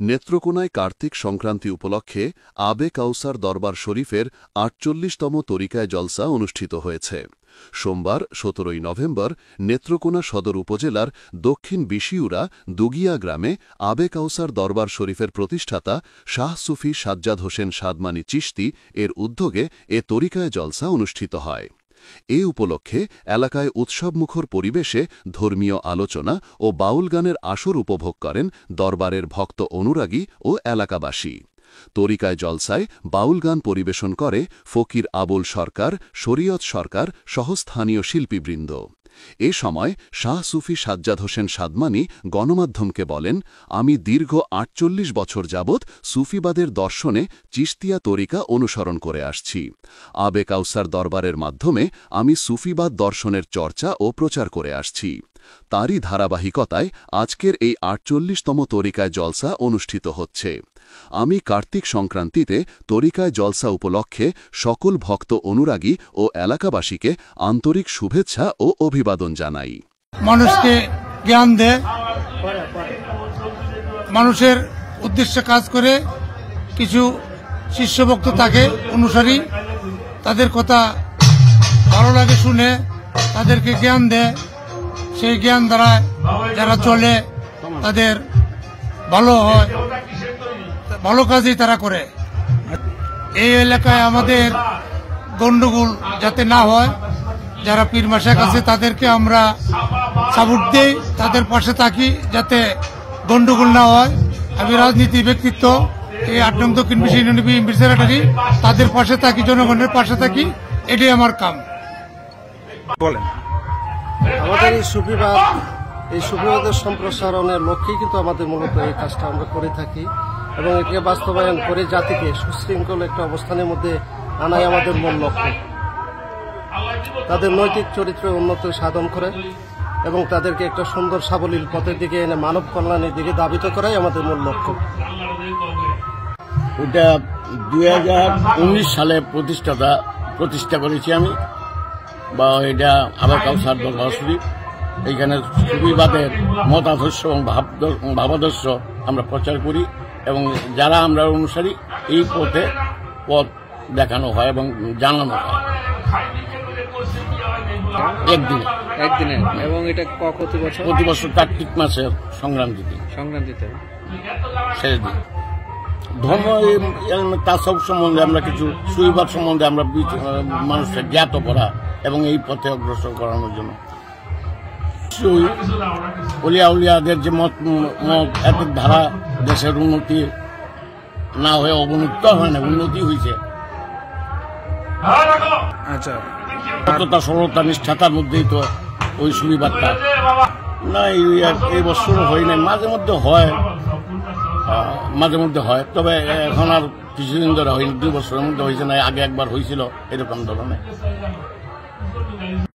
নেত্রকোনায় কার্তিক সংক্রান্তি উপলক্ষে আবে কাউসার দরবার শরীফের ৪৮তম তরিকায় জলসা অনুষ্ঠিত হয়েছে। সোমবার ১৭ নভেম্বর নেত্রকোনা সদর উপজেলার দক্ষিণ বিশিউরা দুগিয়া গ্রামে আবে কাউসার দরবার শরীফের প্রতিষ্ঠাতা শাহ সুফি সাজ্জাদ হোসেন সাদমানি চিশতি এর উদ্যোগে এ তরিকায় জলসা অনুষ্ঠিত হয়। এ উপলক্ষে এলাকায় উৎসবমুখর পরিবেশে ধর্মীয় আলোচনা ও বাউল গানের আসর উপভোগ করেন দরবারের ভক্ত অনুরাগী ও এলাকাবাসী। তরিকায় জলসায় বাউল গান পরিবেশন করে ফকির আবুল সরকার, শরীয়ত সরকার সহ স্থানীয় শিল্পীবৃন্দ। এ সময় শাহ সুফি সাজ্জাদ হোসেন সাদমানি গণমাধ্যমকে বলেন, আমি দীর্ঘ ৪৮ বছর যাবৎ সুফিবাদের দর্শনে চিশতিয়া তরিকা অনুসরণ করে আসছি। আবে কাউসার দরবারের মাধ্যমে আমি সুফিবাদ দর্শনের চর্চা ও প্রচার করে আসছি। তারই ধারাবাহিকতায় আজকের এই ৪৮তম তরিকায় জলসা অনুষ্ঠিত হচ্ছে। আমি কার্তিক সংক্রান্তিতে তরিকায় জলসা উপলক্ষে সকল ভক্ত অনুরাগী ও এলাকাবাসীকে আন্তরিক শুভেচ্ছা ও অভিবাদন জানাই। মানুষকে জ্ঞান দেয়, মানুষের উদ্দেশ্যে কাজ করে, কিছু শিষ্যভক্ত থাকে অনুসারী, তাদের কথা ভালো লাগে শুনে তাদেরকে জ্ঞান দেয়। সেই জ্ঞান দ্বারা যারা চলে তাদের ভালো হয়, ভালো কাজই তারা করে। এই এলাকায় আমাদের গন্ডগোল যাতে না হয়, যারা পীর মাশায়েখ আছে তাদেরকে আমরা সাপোর্ট দেই, তাদের পাশে থাকি যাতে গন্ডগোল না হয়। আমি রাজনীতি ব্যক্তিত্ব এই ৮ নং দক্ষিণ বিশি ইউনিয়ন বিএনপির সেক্রেটারি, তাদের পাশে থাকি, জনগণের পাশে থাকি, এটাই আমার কাম। বলেন, আমাদের এই সুফিবাদের সম্প্রসারণের লক্ষ্যেই কিন্তু আমাদের মূলত এই কাজটা আমরা করে থাকি এবং এটাকে বাস্তবায়ন করে জাতিকে সুশৃঙ্খল একটা অবস্থানের মধ্যে আনাই আমাদের মূল লক্ষ্য। তাদের নৈতিক চরিত্র উন্নত সাধন করে এবং তাদেরকে একটা সুন্দর সাবলীল পথের দিকে এনে মানব কল্যাণের দিকে ধাবিত করাই আমাদের মূল লক্ষ্য। ওটা ২০১৯ সালে প্রতিষ্ঠা করেছি আমি, বা এটা আবে কাউসার দরবার শরীফ। এইখানে সুফিবাদের মতাদর্শ এবং ভাবাদর্শ আমরা প্রচার করি এবং যারা আমরা অনুসারী এই পথ দেখানো হয় এবং জানানো হয় একদিনে। এবং এটা প্রতি বছর কার্তিক মাসে সংক্রান্তিতে শেষ দিন। ধর্ম তাসব সম্বন্ধে আমরা কিছু সুফিবাদ সম্বন্ধে আমরা মানুষকে জ্ঞাত করা এবং এই পথে অগ্রসর করানোর জন্য উলিয়াদের যে মত এত ধারা দেশের উন্নতি না হয়ে অবনতি হয় না, উন্নতি হয়েছে। আচ্ছা, সততা, সরলতা, নিষ্ঠাতার মধ্যেই তো ওই সুবিবাদটা না। এই বছর হয় নাই, মাঝে মধ্যে হয়, তবে এখন আর কিছুদিন ধরে হয়নি। 2 বছরের মধ্যে হয়েছে না, আগে একবার হয়েছিল এরকম ধরনের।